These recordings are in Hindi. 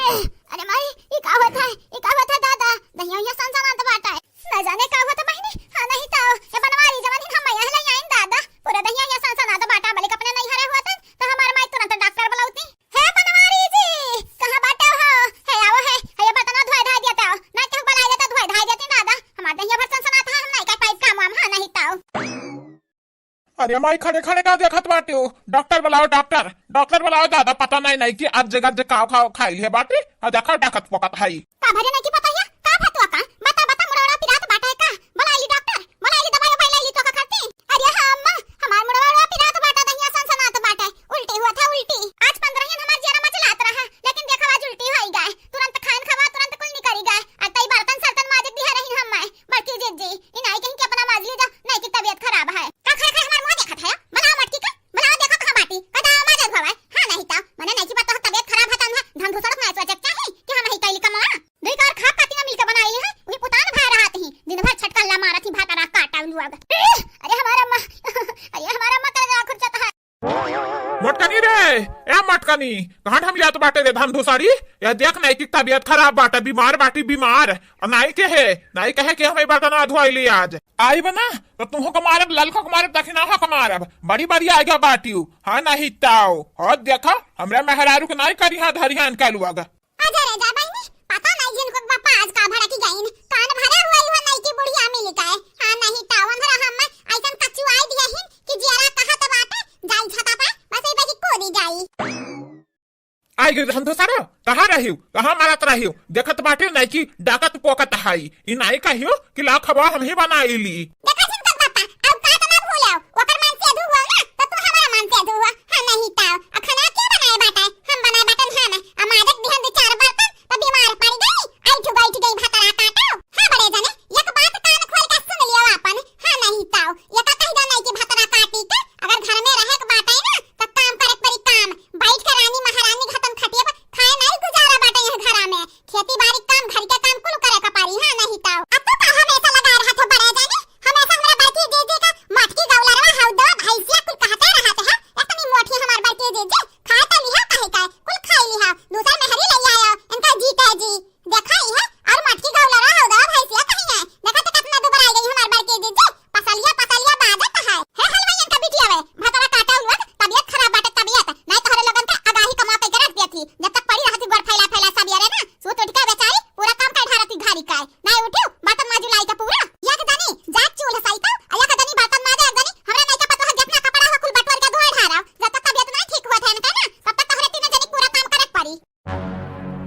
अरे माई ये का होता है? ये का होता है दादा? दहिया ये सनसनात बाटा है। न जाने का होता बहनी। हां नहीं तो ये बनवारी जवानी हम यहाँ ले आइन दादा। पूरा दहिया ये सनसनात बाटा बलिक अपने नहीं हरे हुआ था तो हमार माई तुरंत डॉक्टर बुलाऊती। हे बनवारी जी कहां बाटे हो? हे आओ है। ये बर्तन धोए धा दिया था। ना के बुला देता धोए धा देती दादा। हमार दहिया भर सनसनात है हम नहीं का पाइप काम हम हां नहीं तो। अरे माई खड़े खड़े का देखत बाटे हो? डॉक्टर बुलाओ डॉक्टर बुलाओ दादा। पता नहीं कि आज जगह खाओ खाई है बाटे और देखो डकत पकत है का भरे नहीं की पता है का फतवा का बता मुड़वा पिरात बाटा है का बुलाई डॉक्टर बुलाई दवाई लाई तो का करते। अरे हां अम्मा हमार मुड़वा पिरात बाटा दहिया सनसनात बाटा उल्टी हुआ था उल्टी। आज 15 दिन हमार जेरा मचलात रहा लेकिन देखा आज उल्टी होई गए। तुरंत खान खवा तुरंत कुल निकरी गए। अतई बर्तन सर्तन माजे दी रही हम मैं बड़की जी इनाई कहीं के अपना माज ली जा नहीं की तबीयत खराब है। का खा खा हमार मुंह देखत है बनाओ मटकी का बनाओ देखो कहां बाटी कदा माजे धोवा हां नहीं तो मने नहीं की पता तबीयत खराब है तन धन धुसड़ में सोचत चाहे कि हम ही कैली कमा दुई कार खा पाती मिल के बनाई है वही पुतान भा रहा थी दिन भर छटकल्ला मारा थी भाटा रा काटा लुआ। अरे हमारा मां कर खुद जाता है मटकनी रे ए मटकनी कहां हम लिया तो बाटे रे धाम धुसारी या देख नहीं की तबीयत खराब बाटा बीमार और नाई के है नाई कहे कि हम बर्तन धोई ली आज आई बना तो तुम को मारब ललको को मारब दक्षिणा को मारब बड़ी आएगा बाटियो हां नहीं ताओ और देखो हमरा मेहरारू के नाई करी हां धरियान कालुआगा आजा रे जा बहनी पता नहीं जिनको बापा आज का भरा की गईन कान भरा हुआ हुआ नहीं की बुढ़िया मिल गए हां नहीं ताओ हमरा हम ऐसन कच्चू आई दिया ही कि जेरा कहा तो बाटे जाई छता पे बस ई बाकी कोदी जाई आई गई हम तो सारो कहां रहियो कहां मारत रहियो देखत बाटे नहीं की डाकत पोकत हाई ई नहीं कहियो कि ला खबा हम ही बनाईली देखा जिन का बापा अब का तो ना भूलो ओकर मन से धु हुआ ना तो तू हमारा मन से धु हुआ हां नहीं ताओ खाना क्या बनाए बाटा हम बनाए बाटन हां ना हमारे दिहन दे 4 बर्तन तो बीमार पड़ गई बैठ गई भातरा काटो हां बड़े जने एक बात कान खोल के सुन लियो अपन हां नहीं ताओ ये का कह दो नहीं कि भातरा काटी के अगर घर में रहे के बाटा है ना तो काम करे परी काम बैठ के रानी महारानी खत्म खटिया पर खाए नहीं गुजारा बाटा यह घर में खेती बाड़ी काम घर के काम कुल करे का पारी हां नहीं ताओ अब तो हमेशा लगा रहा था बड़े जने हमेशा हमरा बड़की जे का मटकी गौलरवा हौदा भैंसिया कुल कहते रहते हैं इतनी मोटी हमार बड़की जे खा तो लिहा कहे का कुल खाई लिहा दूसरा मेहरी ले आयो इनका जी कह जी देखा ही है और मटकी गौलरवा हौदा भैंसिया कहीं है देखा तो कितना दुबर आई गई हमार बड़की जे पसलिया बाजत है हलवाई इनका बिटिया वे भतरा काटा हुआ तबीयत खराब बाटे तबीयत नहीं तो हरे लोगन का आगाही कमा के रख दी थी जब तक पड़ी रहती गोर फैला सब यारे ना सूत उठ के बेचारी पूरा काम कर ढारती घारी का नहीं उठियो बर्तन माजू लाई का पूरा एक दनी जात चूल सहित एक दनी बर्तन माजे एक दनी हमरा नहीं का पता है जितना कपड़ा हो कुल बटवर के धोए ढारा जब तक तबीयत नहीं ठीक हुआ था ना तब तक हरे तीन जनी पूरा काम करे पड़ी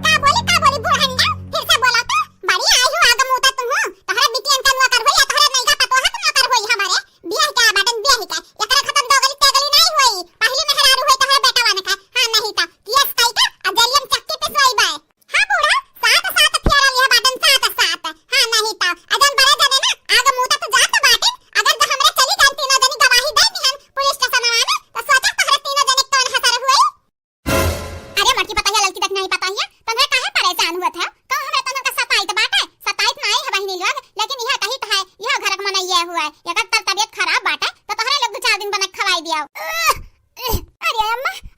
का बोली बुढ़ंडा फिर से बोला तो बड़ी आई हो आगम होता तुम तहरा बिटियन का नुआ कर होई तहरा नहीं का पता है तुम कर होई हमारे बियाह का बाटन बियाह का एकरा खत्म दो गली ते गली नहीं होई पहली मेहरारू होई तहरा बेटा वाने का हां नहीं ता कियस काई का अजलियम चक्की पे सोई बाय हां बूढ़ा सात फेरा लिया बाटन सात हां नहीं ता अजन बड़े जने ना आगम होता तो जात बाटन अगर तो हमरे चली गई तीनों जनी गवाही दे दिहन पुलिस स्टेशन में तो सोचा तहरा तीनों जने कौन हसर हुई। अरे मटकी पता है लड़की तक नहीं पता है तन्हे काहे परेशान हुआ था कहां हमें तन्हे का सताइत बाटे सताइत नहीं है बहनी लोग लेकिन यह कहित है यह घर में नहीं हुआ है अगर तर तबीयत खराब बाटे तो तोहरे लोग 2-4 दिन बना खवाई दिया। अरे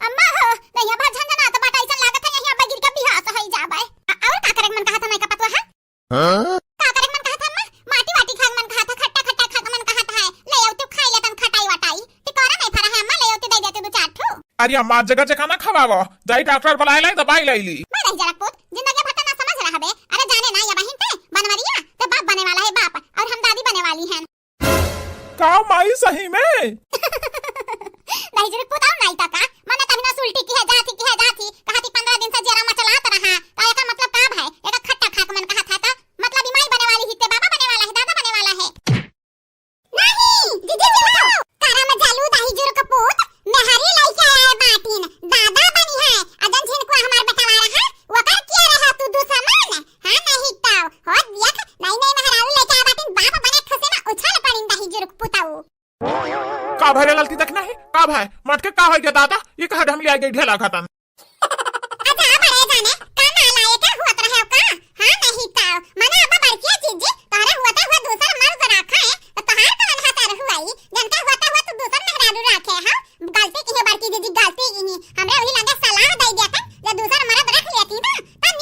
अम्मा हो नहीं भर झंझना तो बाटा ऐसा लागत है यहां बगिर के बिहार से ही जाबे और का करे मन कहा था नहीं का पता है का करे मन कहा था अम्मा माटी वाटी खान मन कहा था खट्टा खा मन कहा था ले आओ तू खाई ले तन खटाई वटाई टिकोरा नहीं फरा है अम्मा ले आओ तू दे देते 2-4 ठो। अरे अम्मा जगह खाना खवावो जाई डॉक्टर बुलाए लाई दवाई लाई ली मैं नहीं जरा पुत जिंदगी भर ना समझ रहा बे अरे जाने ना ये बहन ते बनवरिया तो बाप बने वाला है बाप और हम दादी बने वाली हैं का माई सही में नहीं जरूर पुताऊ नहीं तका मने तभी ना सुल्टी की है जाती कहती 15 दिन से जेरा मचलात रहा का एका मतलब का है एका खट्टा खाक मन कहा था मतलब बीमारी बने वाली ही ते बाबा बने वाला है दादा बने वाला है नहीं दीदी जी कारा में जालू दाही जुर कपूत मेहरी लइके आए बाटीन दादा बनी है अजन जिन को हमार बेटा रहा वो कर किया रहा तू दूसरा मान हां नहीं ताऊ हो देख नहीं मेहरारू लेके आए बाटीन बाप बने खसे ना उछल पड़िन दाही जुर पुताऊ का भरे ललती तक नहीं का भाई मटके का होई के दादा ये कहा हम ले गई ढेला खतन अच्छा बड़े जाने का ना लाए का होत रहे का हां नहीं ताऊ मने अब बड़की चीज तारा होता हुआ दूसरा मर्द रखा है तो तहार कौन हतर हुई जनता होता हुआ तो दूसरा मेहरारू रखे हां गलती की है बड़की दीदी गलती की नहीं हमरे वही लगे सलाह दे दिया था जो दूसरा मर्द रख लेती ना तब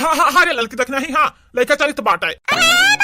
हाँ हाँ हाँ रे लड़की देख नहीं हाँ लड़का चलित बाटे। अरे